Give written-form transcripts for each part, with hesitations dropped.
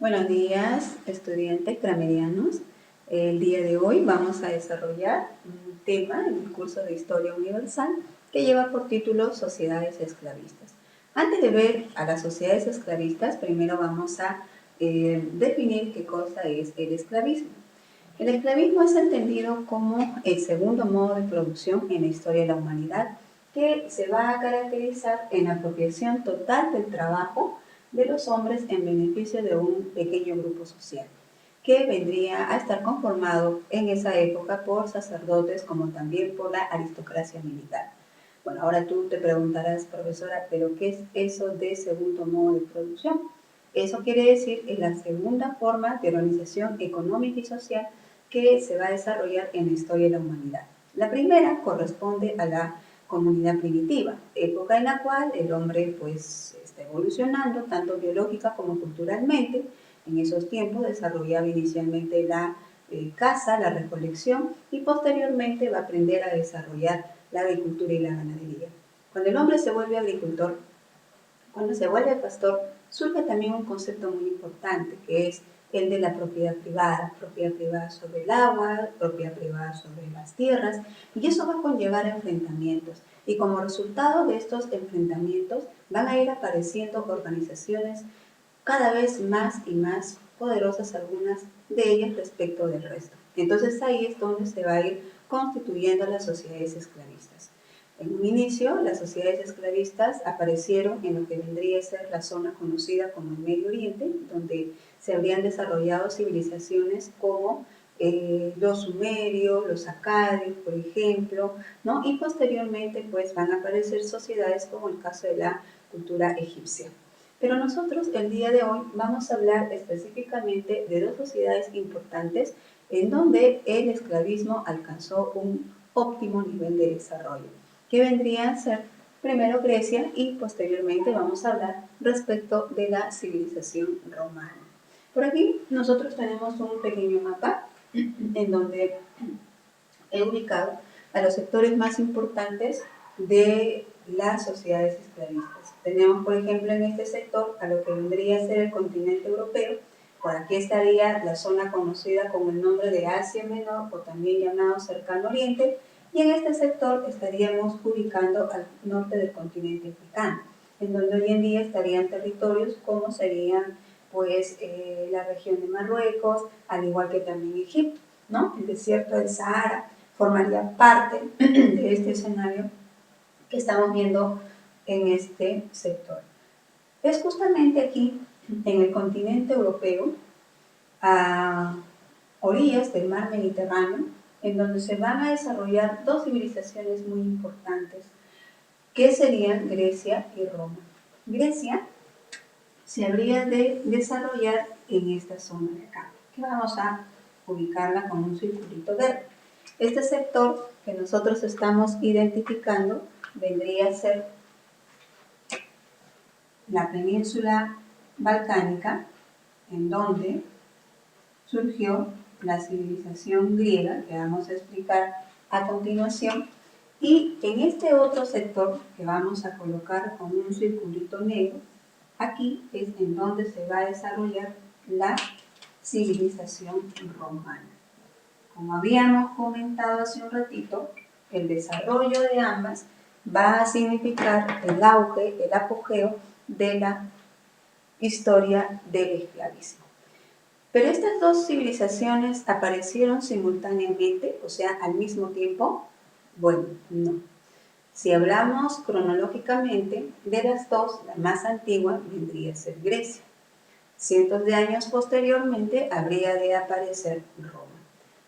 Buenos días, estudiantes cramerianos. El día de hoy vamos a desarrollar un tema en el curso de Historia Universal que lleva por título Sociedades Esclavistas. Antes de ver a las sociedades esclavistas, primero vamos a definir qué cosa es el esclavismo. El esclavismo es entendido como el segundo modo de producción en la historia de la humanidad, que se va a caracterizar en la apropiación total del trabajo de los hombres en beneficio de un pequeño grupo social, que vendría a estar conformado en esa época por sacerdotes como también por la aristocracia militar. Bueno, ahora tú te preguntarás, profesora, ¿pero qué es eso de segundo modo de producción? Eso quiere decir que es la segunda forma de organización económica y social que se va a desarrollar en la historia de la humanidad. La primera corresponde a la comunidad primitiva, época en la cual el hombre pues está evolucionando tanto biológica como culturalmente. En esos tiempos desarrollaba inicialmente la caza, la recolección y posteriormente va a aprender a desarrollar la agricultura y la ganadería. Cuando el hombre se vuelve agricultor, cuando se vuelve pastor, surge también un concepto muy importante que es el de la propiedad privada sobre el agua, propiedad privada sobre las tierras, y eso va a conllevar enfrentamientos. Y como resultado de estos enfrentamientos van a ir apareciendo organizaciones cada vez más y más poderosas, algunas de ellas respecto del resto. Entonces ahí es donde se va a ir constituyendo las sociedades esclavistas. En un inicio, las sociedades esclavistas aparecieron en lo que vendría a ser la zona conocida como el Medio Oriente, donde se habrían desarrollado civilizaciones como los sumerios, los acadios, por ejemplo, ¿no? Y posteriormente pues van a aparecer sociedades como el caso de la cultura egipcia. Pero nosotros el día de hoy vamos a hablar específicamente de dos sociedades importantes en donde el esclavismo alcanzó un óptimo nivel de desarrollo, que vendrían a ser primero Grecia y posteriormente vamos a hablar respecto de la civilización romana. Por aquí nosotros tenemos un pequeño mapa en donde he ubicado a los sectores más importantes de las sociedades esclavistas. Tenemos, por ejemplo, en este sector a lo que vendría a ser el continente europeo. Por aquí estaría la zona conocida con el nombre de Asia Menor o también llamado Cercano Oriente, y en este sector estaríamos ubicando al norte del continente africano, en donde hoy en día estarían territorios como serían pues la región de Marruecos, al igual que también Egipto, ¿no? El desierto del Sahara formaría parte de este escenario que estamos viendo en este sector. Es justamente aquí, en el continente europeo, a orillas del mar Mediterráneo, en donde se van a desarrollar dos civilizaciones muy importantes, que serían Grecia y Roma. Grecia se habría de desarrollar en esta zona de acá, que vamos a ubicarla con un circulito verde. Este sector que nosotros estamos identificando vendría a ser la península balcánica, en donde surgió la civilización griega, que vamos a explicar a continuación, y en este otro sector que vamos a colocar con un circulito negro, aquí es en donde se va a desarrollar la civilización romana. Como habíamos comentado hace un ratito, el desarrollo de ambas va a significar el auge, el apogeo de la historia del esclavismo. Pero estas dos civilizaciones aparecieron simultáneamente, o sea, al mismo tiempo. Bueno, no. Si hablamos cronológicamente de las dos, la más antigua vendría a ser Grecia. Cientos de años posteriormente habría de aparecer Roma.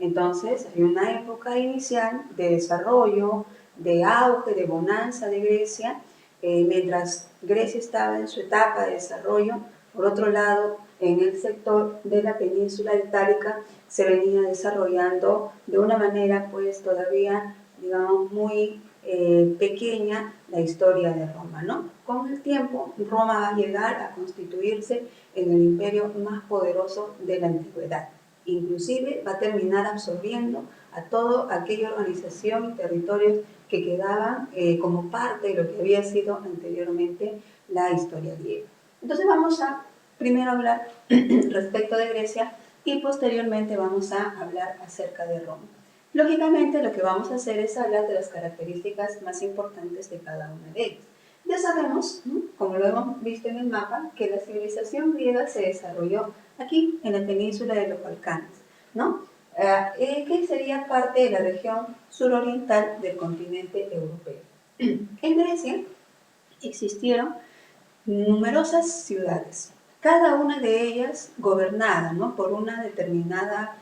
Entonces, hay una época inicial de desarrollo, de auge, de bonanza de Grecia, mientras Grecia estaba en su etapa de desarrollo. Por otro lado, en el sector de la península itálica se venía desarrollando de una manera pues todavía, digamos, muy pequeña la historia de Roma, ¿no? Con el tiempo, Roma va a llegar a constituirse en el imperio más poderoso de la antigüedad. Inclusive va a terminar absorbiendo a toda aquella organización y territorios que quedaban como parte de lo que había sido anteriormente la historia griega. Entonces vamos a primero hablar respecto de Grecia y posteriormente vamos a hablar acerca de Roma. Lógicamente, lo que vamos a hacer es hablar de las características más importantes de cada una de ellas. Ya sabemos, ¿no?, como lo hemos visto en el mapa, que la civilización griega se desarrolló aquí, en la península de los Balcanes, ¿no?, que sería parte de la región suroriental del continente europeo. En Grecia existieron numerosas ciudades, cada una de ellas gobernada, ¿no?, por una determinada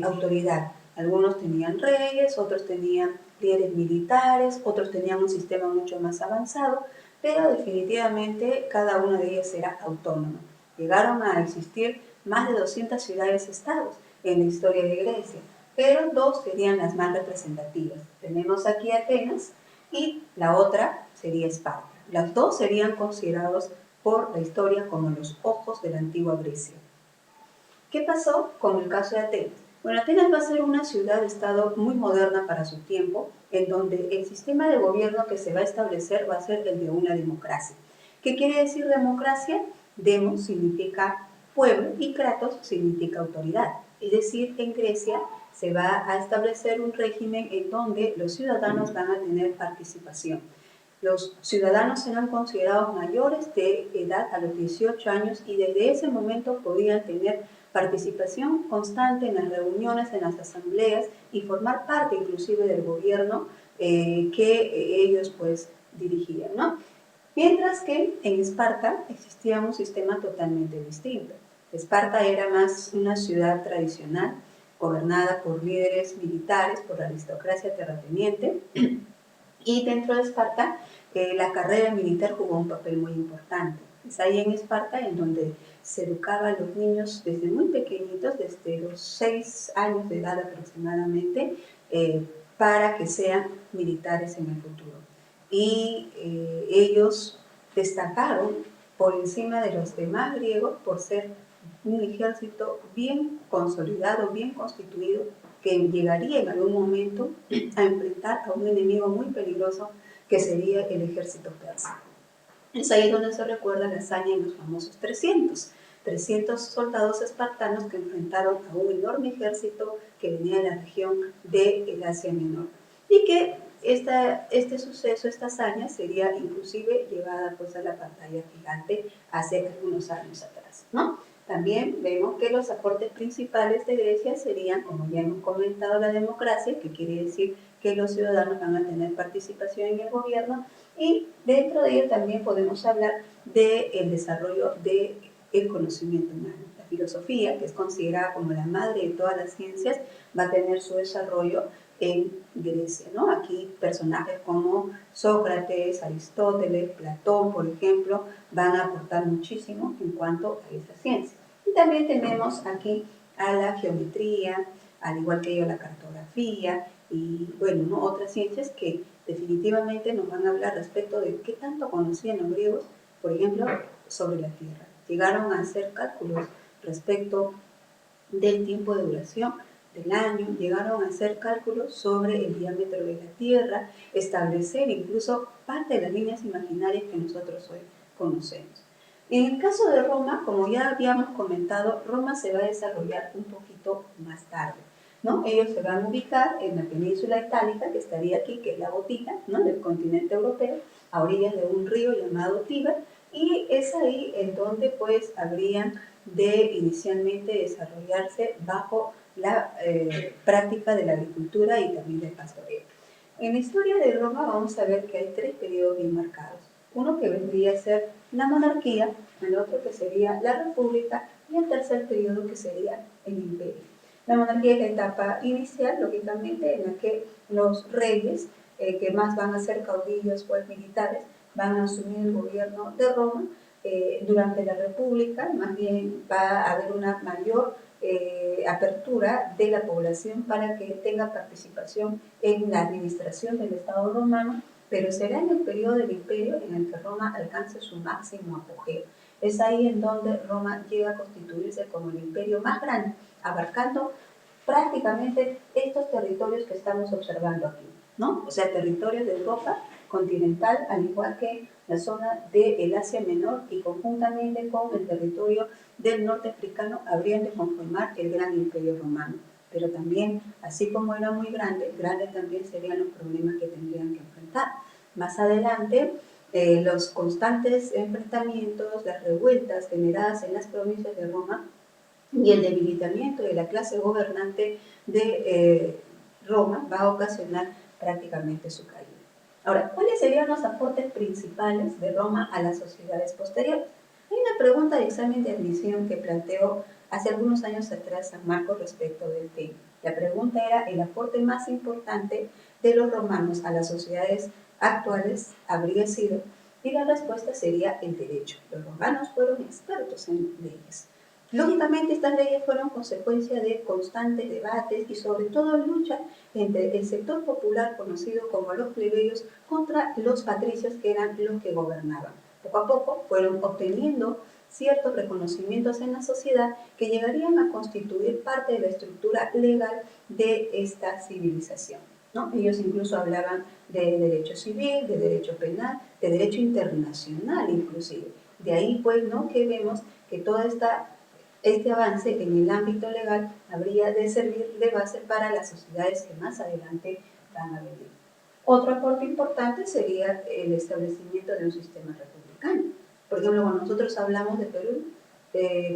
autoridad. Algunos tenían reyes, otros tenían líderes militares, otros tenían un sistema mucho más avanzado, pero definitivamente cada una de ellas era autónoma. Llegaron a existir más de 200 ciudades-estados en la historia de Grecia, pero dos serían las más representativas. Tenemos aquí Atenas y la otra sería Esparta. Las dos serían considerados por la historia como los ojos de la antigua Grecia. ¿Qué pasó con el caso de Atenas? Bueno, Atenas va a ser una ciudad-estado muy moderna para su tiempo, en donde el sistema de gobierno que se va a establecer va a ser el de una democracia. ¿Qué quiere decir democracia? Demos significa pueblo y kratos significa autoridad. Es decir, en Grecia se va a establecer un régimen en donde los ciudadanos van a tener participación. Los ciudadanos serán considerados mayores de edad a los 18 años y desde ese momento podían tener participación constante en las reuniones, en las asambleas y formar parte inclusive del gobierno que ellos pues dirigían, ¿no? Mientras que en Esparta existía un sistema totalmente distinto. Esparta era más una ciudad tradicional, gobernada por líderes militares, por la aristocracia terrateniente, y dentro de Esparta la carrera militar jugó un papel muy importante. Es ahí en Esparta en donde se educaba a los niños desde muy pequeñitos, desde los 6 años de edad aproximadamente, para que sean militares en el futuro. Y ellos destacaron por encima de los demás griegos por ser un ejército bien consolidado, bien constituido, que llegaría en algún momento a enfrentar a un enemigo muy peligroso que sería el ejército persa. Es ahí donde se recuerda la hazaña en los famosos 300 soldados espartanos que enfrentaron a un enorme ejército que venía de la región del Asia Menor. Y que este suceso, esta hazaña, sería inclusive llevada pues a la pantalla gigante hace algunos años atrás, ¿no? También vemos que los aportes principales de Grecia serían, como ya hemos comentado, la democracia, que quiere decir que los ciudadanos van a tener participación en el gobierno, y dentro de ello también podemos hablar del desarrollo del conocimiento humano. La filosofía, que es considerada como la madre de todas las ciencias, va a tener su desarrollo en Grecia, ¿no? Aquí personajes como Sócrates, Aristóteles, Platón, por ejemplo, van a aportar muchísimo en cuanto a esa ciencia. Y también tenemos aquí a la geometría, al igual que ello la cartografía y, bueno, ¿no?, otras ciencias que definitivamente nos van a hablar respecto de qué tanto conocían los griegos, por ejemplo, sobre la Tierra. Llegaron a hacer cálculos respecto del tiempo de duración del año, llegaron a hacer cálculos sobre el diámetro de la Tierra, establecer incluso parte de las líneas imaginarias que nosotros hoy conocemos. En el caso de Roma, como ya habíamos comentado, Roma se va a desarrollar un poquito más tarde, ¿no? Ellos se van a ubicar en la península itálica, que estaría aquí, que es la botina, ¿no?, del continente europeo, a orillas de un río llamado Tíber, y es ahí en donde pues habrían de inicialmente desarrollarse bajo la práctica de la agricultura y también del pastoreo. En la historia de Roma vamos a ver que hay 3 periodos bien marcados. Uno que vendría a ser la monarquía, el otro que sería la república y el tercer periodo que sería el imperio. La monarquía es la etapa inicial, lógicamente, en la que los reyes, que más van a ser caudillos pues militares, van a asumir el gobierno de Roma. Durante la república, más bien va a haber una mayor apertura de la población para que tenga participación en la administración del Estado romano, pero será en el periodo del imperio en el que Roma alcance su máximo apogeo. Es ahí en donde Roma llega a constituirse como el imperio más grande, abarcando prácticamente estos territorios que estamos observando aquí, ¿no? O sea, territorios de Europa continental, al igual que la zona del Asia Menor y conjuntamente con el territorio del norte africano habrían de conformar el Gran Imperio Romano. Pero también, así como era muy grande, grandes también serían los problemas que tendrían que enfrentar. Más adelante, los constantes enfrentamientos, las revueltas generadas en las provincias de Roma y el debilitamiento de la clase gobernante de Roma va a ocasionar prácticamente su caída. Ahora, ¿cuáles serían los aportes principales de Roma a las sociedades posteriores? Hay una pregunta de examen de admisión que planteó hace algunos años atrás San Marcos respecto del tema. La pregunta era: ¿el aporte más importante de los romanos a las sociedades actuales habría sido? Y la respuesta sería el derecho. Los romanos fueron expertos en leyes. Lógicamente, estas leyes fueron consecuencia de constantes debates y sobre todo lucha entre el sector popular conocido como los plebeyos contra los patricios, que eran los que gobernaban. Poco a poco fueron obteniendo ciertos reconocimientos en la sociedad que llegarían a constituir parte de la estructura legal de esta civilización, ¿no? Ellos incluso hablaban de derecho civil, de derecho penal, de derecho internacional inclusive. De ahí pues, ¿no?, que vemos que toda este avance en el ámbito legal habría de servir de base para las sociedades que más adelante van a venir. Otro aporte importante sería el establecimiento de un sistema republicano. Por ejemplo, cuando nosotros hablamos de Perú,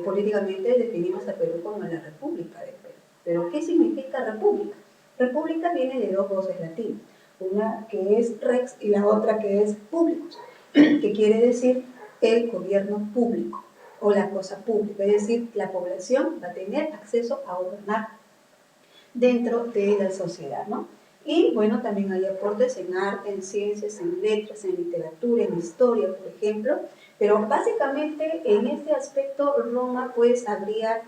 políticamente definimos a Perú como la República de Perú. ¿Pero qué significa república? República viene de dos voces latinas, una que es rex y la otra que es publicus, que quiere decir el gobierno público o la cosa pública, es decir, la población va a tener acceso a gobernar dentro de la sociedad, ¿no? Y bueno, también hay aportes en arte, en ciencias, en letras, en literatura, en historia, por ejemplo, pero básicamente en este aspecto Roma pues habría,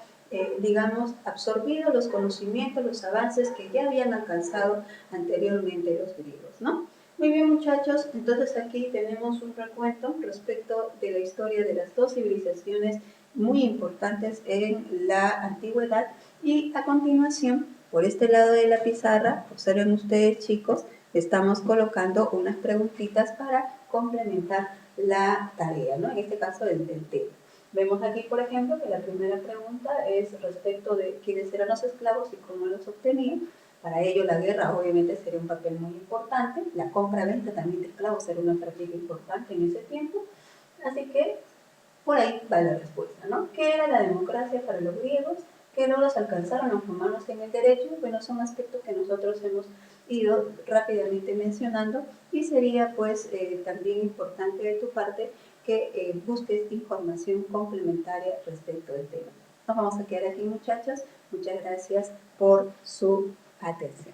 digamos, absorbido los conocimientos, los avances que ya habían alcanzado anteriormente los griegos, ¿no? Muy bien, muchachos, entonces aquí tenemos un recuento respecto de la historia de las dos civilizaciones muy importantes en la antigüedad, y a continuación, por este lado de la pizarra, observen ustedes, chicos, estamos colocando unas preguntitas para complementar la tarea, ¿no? En este caso del tema. Vemos aquí, por ejemplo, que la primera pregunta es respecto de quiénes eran los esclavos y cómo los obtenían. Para ello, la guerra obviamente sería un papel muy importante. La compra-venta también de esclavos era una práctica importante en ese tiempo. Así que por ahí va la respuesta, ¿no? ¿Qué era la democracia para los griegos? ¿Qué logros alcanzaron los romanos en el derecho? Bueno, son aspectos que nosotros hemos ido rápidamente mencionando, y sería pues también importante de tu parte que busques información complementaria respecto del tema. Nos vamos a quedar aquí, muchachos. Muchas gracias por su atención.